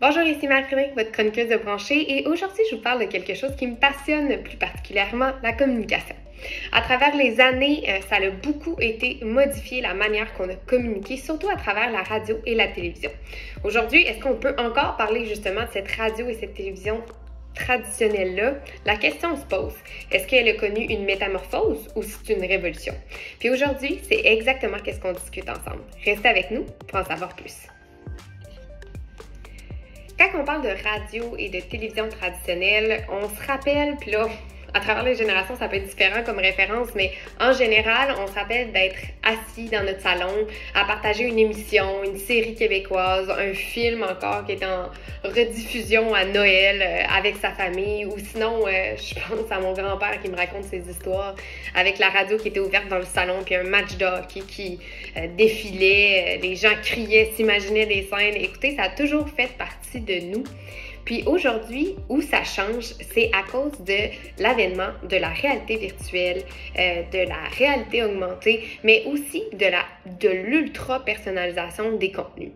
Bonjour, ici Marie, votre chroniqueuse de branchée, et aujourd'hui je vous parle de quelque chose qui me passionne plus particulièrement, la communication. À travers les années, ça a beaucoup été modifié la manière qu'on a communiqué, surtout à travers la radio et la télévision. Aujourd'hui, est-ce qu'on peut encore parler justement de cette radio et cette télévision traditionnelle-là? La question se pose, est-ce qu'elle a connu une métamorphose ou c'est une révolution? Puis aujourd'hui, c'est exactement ce qu'on discute ensemble. Restez avec nous pour en savoir plus. Quand on parle de radio et de télévision traditionnelle, on se rappelle, puis là, à travers les générations, ça peut être différent comme référence, mais en général, on se rappelle d'être assis dans notre salon, à partager une émission, une série québécoise, un film encore qui est en rediffusion à Noël avec sa famille, ou sinon, je pense à mon grand-père qui me raconte ses histoires avec la radio qui était ouverte dans le salon, puis un match de hockey qui défilait, les gens criaient, s'imaginaient des scènes. Écoutez, ça a toujours fait partie de nous. Puis aujourd'hui, où ça change, c'est à cause de l'avènement de la réalité virtuelle, de la réalité augmentée, mais aussi de l'ultra-personnalisation des contenus.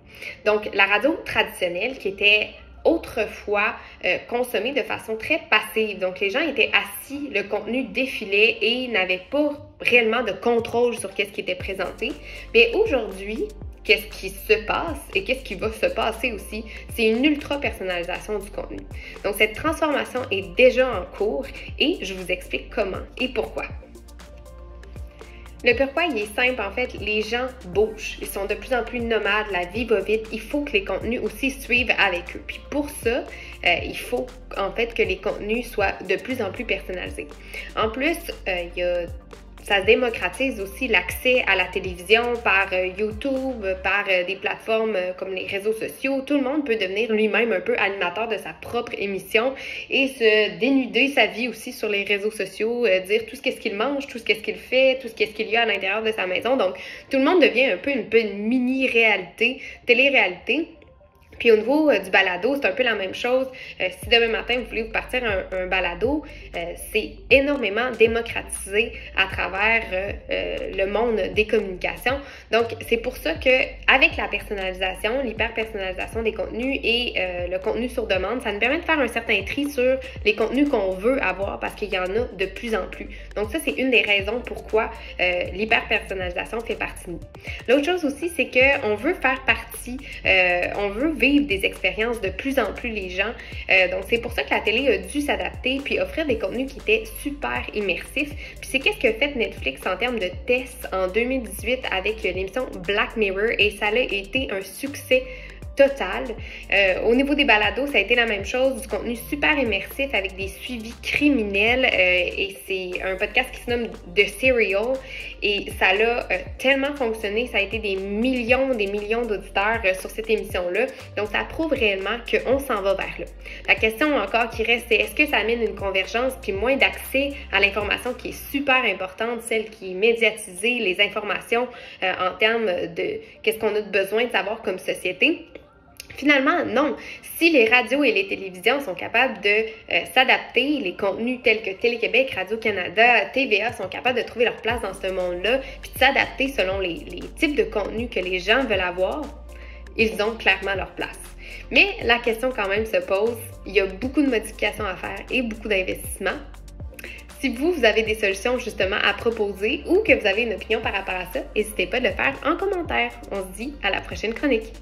Donc, la radio traditionnelle qui était autrefois consommée de façon très passive. Donc, les gens étaient assis, le contenu défilait et n'avaient pas réellement de contrôle sur qu'est-ce qui était présenté. Mais aujourd'hui, qu'est-ce qui se passe et qu'est-ce qui va se passer aussi, c'est une ultra-personnalisation du contenu. Donc, cette transformation est déjà en cours et je vous explique comment et pourquoi. Le pourquoi, il est simple, en fait, les gens bougent, ils sont de plus en plus nomades, la vie va vite, il faut que les contenus aussi suivent avec eux. Puis pour ça, il faut en fait que les contenus soient de plus en plus personnalisés. En plus, ça démocratise aussi l'accès à la télévision par YouTube, par des plateformes comme les réseaux sociaux. Tout le monde peut devenir lui-même un peu animateur de sa propre émission et se dénuder sa vie aussi sur les réseaux sociaux, dire tout ce qu'est-ce qu'il mange, tout ce qu'est-ce qu'il fait, tout ce qu'est-ce qu'il y a à l'intérieur de sa maison. Donc, tout le monde devient un peu une mini-réalité, télé-réalité. Puis au niveau du balado, c'est un peu la même chose. Si demain matin, vous voulez vous partir un balado, c'est énormément démocratisé à travers le monde des communications. Donc, c'est pour ça qu'avec la personnalisation, l'hyper-personnalisation des contenus et le contenu sur demande, ça nous permet de faire un certain tri sur les contenus qu'on veut avoir parce qu'il y en a de plus en plus. Donc ça, c'est une des raisons pourquoi l'hyper-personnalisation fait partie de nous. L'autre chose aussi, c'est qu'on veut faire partie, on veut vivre des expériences de plus en plus les gens. Donc, c'est pour ça que la télé a dû s'adapter puis offrir des contenus qui étaient super immersifs. Puis c'est qu'est-ce que fait Netflix en termes de tests en 2018 avec l'émission Black Mirror et ça a été un succès total. Au niveau des balados, ça a été la même chose, du contenu super immersif avec des suivis criminels et c'est un podcast qui se nomme The Serial et ça a tellement fonctionné, ça a été des millions d'auditeurs sur cette émission-là. Donc, ça prouve réellement qu'on s'en va vers là. La question encore qui reste, c'est est-ce que ça amène une convergence puis moins d'accès à l'information qui est super importante, celle qui est médiatisée, les informations en termes de qu'est-ce qu'on a besoin de savoir comme société? Finalement, non. Si les radios et les télévisions sont capables de s'adapter, les contenus tels que Télé-Québec, Radio-Canada, TVA sont capables de trouver leur place dans ce monde-là, puis de s'adapter selon les types de contenus que les gens veulent avoir, ils ont clairement leur place. Mais la question quand même se pose, il y a beaucoup de modifications à faire et beaucoup d'investissements. Si vous avez des solutions justement à proposer ou que vous avez une opinion par rapport à ça, n'hésitez pas à le faire en commentaire. On se dit à la prochaine chronique.